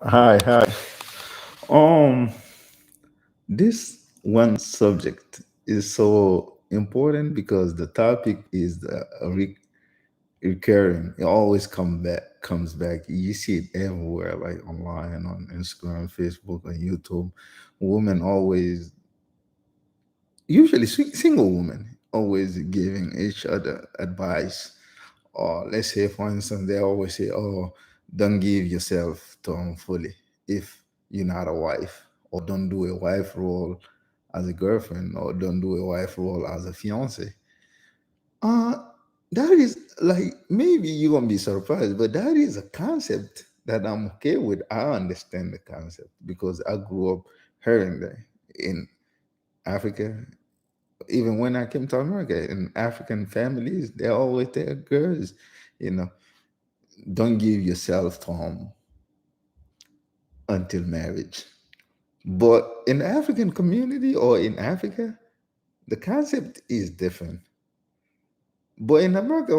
Hi, hi. Um, this one subject is so important because the topic is recurring. It always comes back. You see it everywhere, like online, on Instagram, Facebook, and YouTube. Women always, usually single women, always giving each other advice. Or let's say, for instance, they always say, "Oh, don't give yourself to him fully if you're not a wife, or don't do a wife role as a girlfriend, or don't do a wife role as a fiance." Uh, that is like maybe you're gonna be surprised, but that is a concept that I'm okay with. I understand the concept because I grew up hearing that in Africa. Even when I came to America, in African families, they always tell girls, you know, don't give yourself to him until marriage. But in the African community or in Africa, the concept is different. But in America,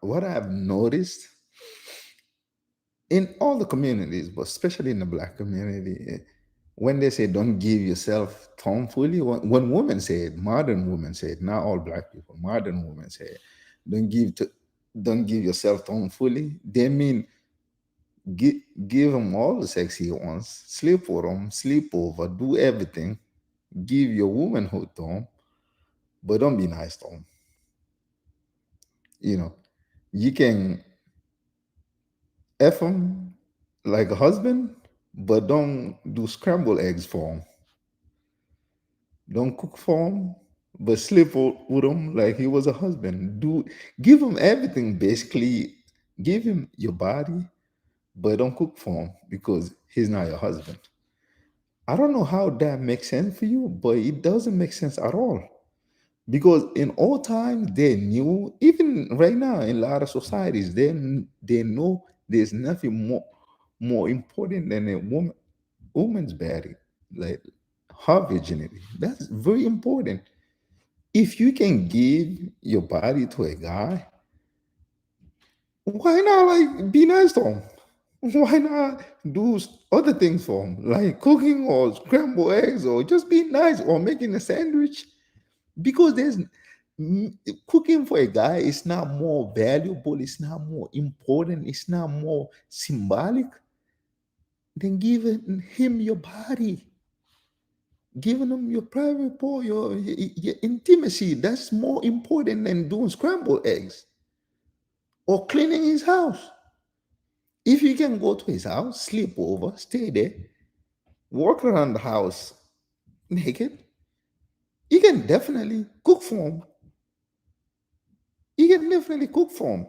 what I've noticed in all the communities, but especially in the black community, when they say don't give yourself to fully, when women say it, modern women say it, not all black people, modern women say it, don't give to don't give yourself to fully. They mean give, give him all the sex he wants, sleep with him, sleep over, do everything, give your womanhood to him, but don't be nice to him. You know, you can F him like a husband, but don't do scrambled eggs for him. Don't cook for him, but sleep with him like he was a husband. Give him everything basically. Give him your body, but don't cook for him because he's not your husband. I don't know how that makes sense for you, but it doesn't make sense at all. Because in all times they knew, even right now in a lot of societies, they know there's nothing more important than a woman's body, like her virginity. That's very important. If you can give your body to a guy, why not like be nice to him? Why not do other things for him, like cooking or scramble eggs or just be nice or making a sandwich? Because mm, cooking for a guy is not more valuable, it's not more important, it's not more symbolic than giving him your body, giving him your private part, your intimacy. That's more important than doing scrambled eggs or cleaning his house. If you can go to his house, sleep over, stay there, walk around the house naked, you can definitely cook for him. You can definitely cook for him.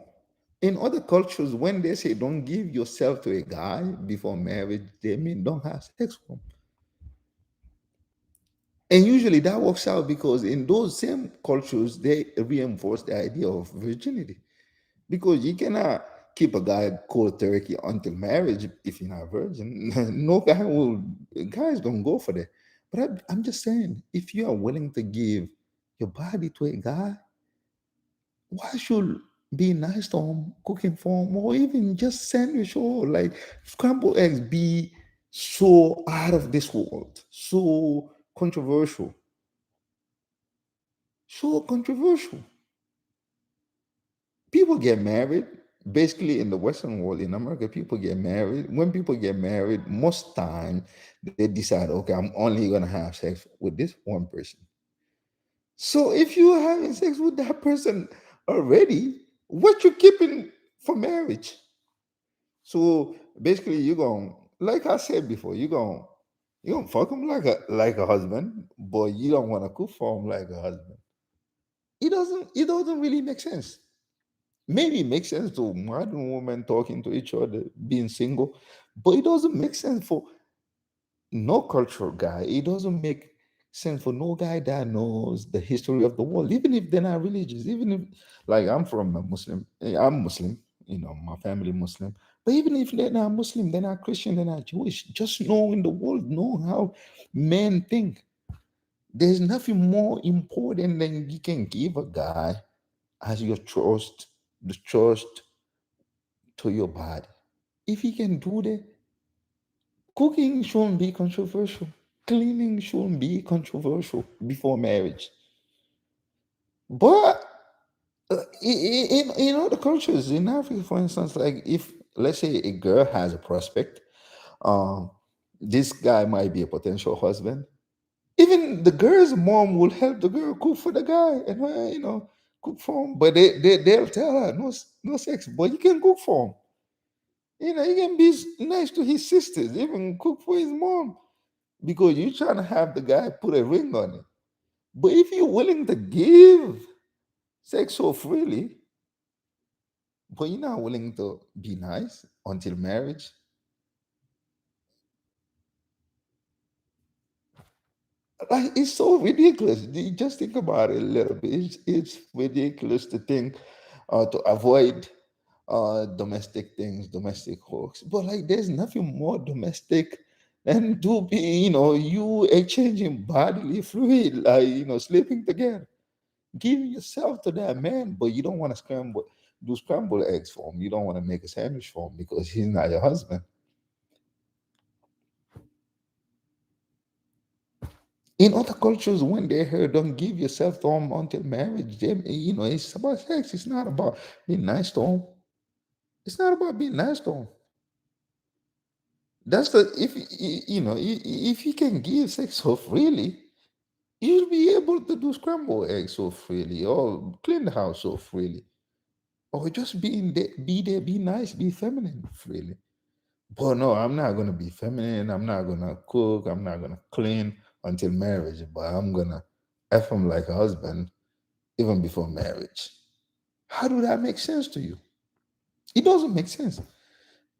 In other cultures, when they say don't give yourself to a guy before marriage, they mean don't have sex with him. And usually that works out because in those same cultures, they reinforce the idea of virginity. Because you cannot keep a guy cold turkey until marriage if you're not virgin. No guy will, guys don't go for that. But I'm just saying, if you are willing to give your body to a guy, why should be nice to him, cooking for him, or even just sandwich or like scrambled eggs be so out of this world, so controversial, so controversial? People get married. Basically, in the Western world, in America, people get married. When people get married, most time they decide, okay, I'm only gonna have sex with this one person. So if you're having sex with that person already, what you keeping for marriage? So basically, you're going, like I said before, you gonna fuck him like a husband, but you don't want to cook for him like a husband. It doesn't really make sense. Maybe it makes sense to modern women talking to each other, being single, but it doesn't make sense for no cultural guy. It doesn't make sense for no guy that knows the history of the world, even if they're not religious. Even if, like, I'm Muslim, my family Muslim. But even if they're not Muslim, they're not Christian, they're not Jewish, just knowing the world, know how men think. There's nothing more important than you can give a guy as your trust, the trust to your body. If he can do that, Cooking shouldn't be controversial. Cleaning shouldn't be controversial before marriage. But in other cultures, in Africa, for instance, like if let's say a girl has a prospect, um, this guy might be a potential husband. Even the girl's mom will help the girl cook for the guy and cook for him. But they'll tell her no sex, but you can cook for him. You can be nice to his sisters, even cook for his mom because you're trying to have the guy put a ring on it. But if you're willing to give sex so freely, but you're not willing to be nice until marriage, like it's so ridiculous. Just think about it a little bit. It's ridiculous to think to avoid domestic things, domestic hooks. But like, there's nothing more domestic than to be, you exchanging bodily fluid, like sleeping together, giving yourself to that man. But you don't want to do scrambled eggs for him. You don't want to make a sandwich for him because he's not your husband. In other cultures, when they hear "don't give yourself to him until marriage," it's about sex. It's not about being nice to him. It's not about being nice to him. That's the if if he can give sex so freely, you'll be able to do scrambled eggs so freely, or clean the house so freely, or just be there, be nice, be feminine freely. But no, I'm not gonna be feminine. I'm not gonna cook. I'm not gonna clean until marriage. But I'm gonna f him like a husband even before marriage. How do that make sense to you? It doesn't make sense.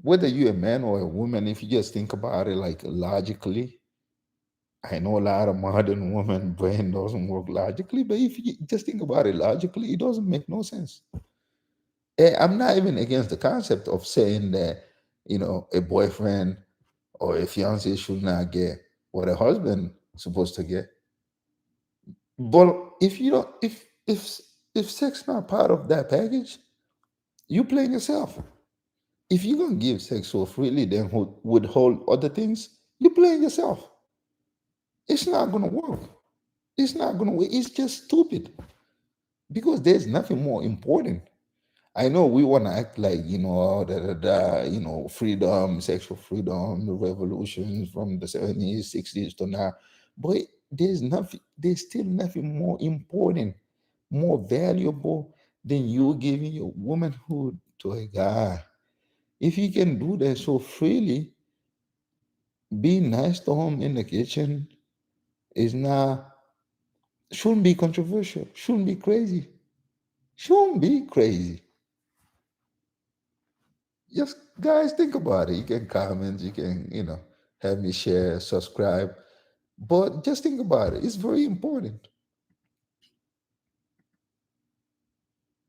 Whether you're a man or a woman, if you just think about it like logically, I know a lot of modern women brain doesn't work logically, but if you just think about it logically, it doesn't make no sense. I'm not even against the concept of saying that, a boyfriend or a fiance should not get what a husband is supposed to get. But if you don't, if sex not part of that package, you playing yourself. If you're gonna give sex so freely, then withhold other things, you playing yourself. It's not gonna work. It's not gonna work. It's just stupid because there's nothing more important. I know we want to act like freedom, sexual freedom, the revolutions from the 70s, 60s to now, but there's nothing. There's still nothing more important, more valuable than you giving your womanhood to a guy. If he can do that so freely, be nice to him in the kitchen is not shouldn't be controversial, shouldn't be crazy, shouldn't be crazy. Just guys, think about it. You can comment, you can, have me share, subscribe. But just think about it. It's very important.